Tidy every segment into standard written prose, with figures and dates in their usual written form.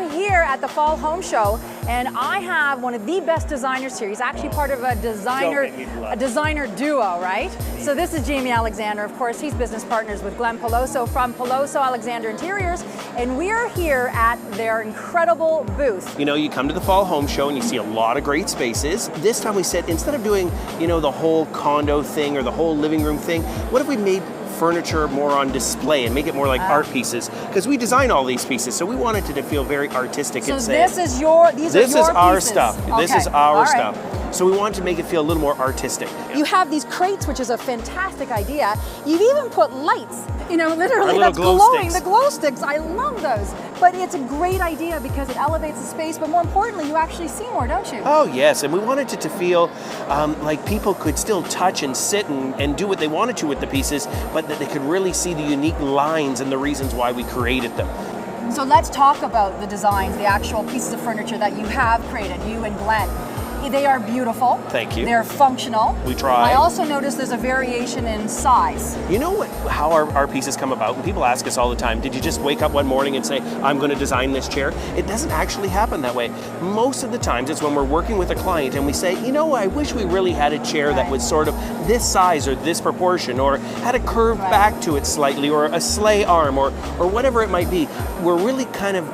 I'm here at the Fall Home Show, and I have one of the best designers here. He's actually part of a designer duo, right? So this is Jamie Alexander. Of course, he's business partners with Glenn Peloso from Peloso Alexander Interiors, and we are here at their incredible booth. You know, you come to the Fall Home Show and you see a lot of great spaces. This time we said, instead of doing, you know, the whole condo thing or the whole living room thing, what if we made furniture more on display and make it more like art pieces? Because we design all these pieces, so we wanted it to feel very artistic. So and this is your, these this are your is our pieces. stuff. Okay. This is our All stuff. right. So we wanted to make it feel a little more artistic. You have these crates, which is a fantastic idea. You've even put lights, you know, literally that's glow glowing, sticks. the glow sticks. I love those. But it's a great idea because it elevates the space, but more importantly, you actually see more, don't you? Oh yes, and we wanted it to feel like people could still touch and sit and do what they wanted to with the pieces, but that they could really see the unique lines and the reasons why we created them. So let's talk about the designs, the actual pieces of furniture that you have created, you and Glenn. They are beautiful. Thank you. They're functional. We try. I also noticed there's a variation in size. You know how our pieces come about? And people ask us all the time, did you just wake up one morning and say, I'm going to design this chair? It doesn't actually happen that way. Most of the times it's when we're working with a client and we say, you know, I wish we really had a chair that was sort of this size or this proportion, or had a curved back to it slightly, or a sleigh arm, or whatever it might be. We're really kind of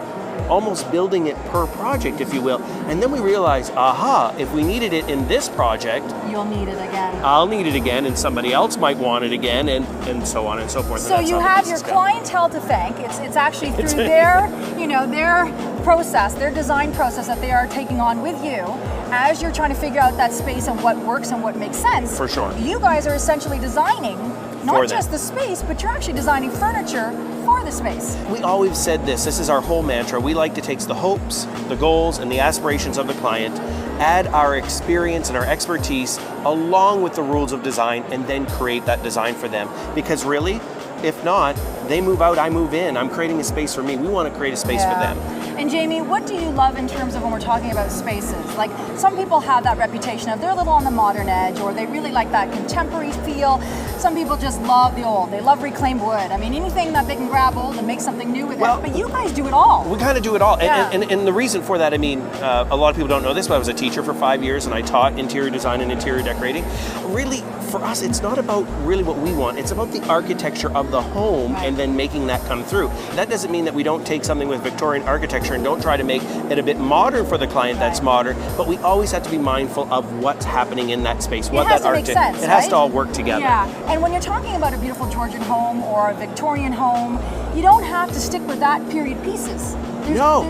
almost building it per project, if you will. And then we realize, aha, if we needed it in this project, you'll need it again. I'll need it again, and somebody else might want it again, and so on and so forth. So you have your clientele to thank. It's actually through their, you know, their process, their design process that they are taking on with you as you're trying to figure out that space and what works and what makes sense. For sure. You guys are essentially designing not just the space, but you're actually designing furniture for the space. We always said this is our whole mantra. We like to take the hopes, the goals, and the aspirations of the client, add our experience and our expertise along with the rules of design, and then create that design for them. Because really, if not, they move out, I move in. I'm creating a space for me. We want to create a space for them. And Jamie, what do you love in terms of when we're talking about spaces? Like, some people have that reputation of they're a little on the modern edge, or they really like that contemporary feel. Some people just love the old. They love reclaimed wood. I mean, anything that they can grab old and make something new with it. But you guys do it all. We kind of do it all. And the reason for that, I mean, a lot of people don't know this, but I was a teacher for 5 years and I taught interior design and interior decorating. Really, for us, it's not about really what we want. It's about the architecture of the home and then making that come through. That doesn't mean that we don't take something with Victorian architecture and don't try to make it a bit modern for the client that's modern, but we always have to be mindful of what's happening in that space. What that art it has to all work together. Yeah, and when you're talking about a beautiful Georgian home or a Victorian home, you don't have to stick with that period pieces. In not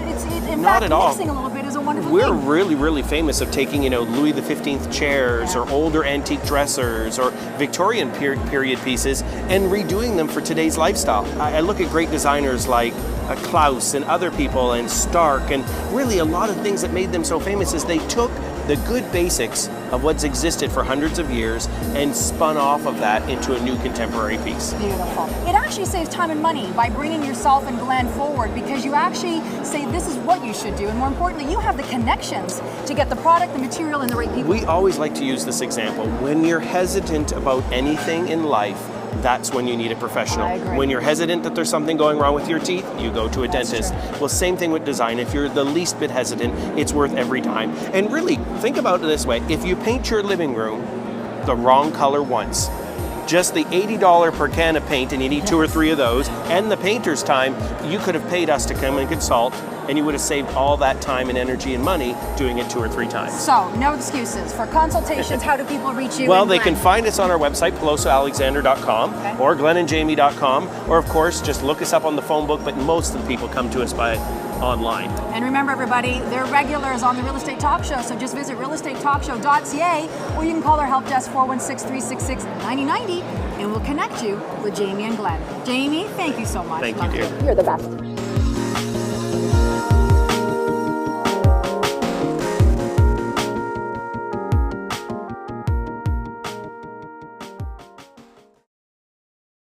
fact, at all. mixing a little bit is a wonderful We're thing. really, really famous of taking, you know, Louis XV chairs or older antique dressers or Victorian period pieces and redoing them for today's lifestyle. I look at great designers like Klaus and other people and Stark, and really a lot of things that made them so famous is they took the good basics of what's existed for hundreds of years and spun off of that into a new contemporary piece. Beautiful. It actually saves time and money by bringing yourself and Glenn forward, because you actually say this is what you should do, and more importantly, you have the connections to get the product, the material, and the right people. We always like to use this example. When you're hesitant about anything in life, that's when you need a professional. I agree. When you're hesitant that there's something going wrong with your teeth, you go to a dentist. True. Well, same thing with design. If you're the least bit hesitant, it's worth every time. And really, think about it this way. If you paint your living room the wrong color once, just the $80 per can of paint, and you need 2 or 3 of those, and the painter's time, you could have paid us to come and consult, and you would have saved all that time and energy and money doing it 2 or 3 times. So, no excuses. For consultations, how do people reach you? Well, they can find us on our website, pelosoalexander.com, or glennandjamie.com, or of course, just look us up on the phone book, but most of the people come to us by online. And remember, everybody, they're regulars on the Real Estate Talk Show, so just visit realestatetalkshow.ca, or you can call our help desk 416-366-9090, and we'll connect you with Jamie and Glenn. Jamie, thank you so much. Thank you, dear. You're the best.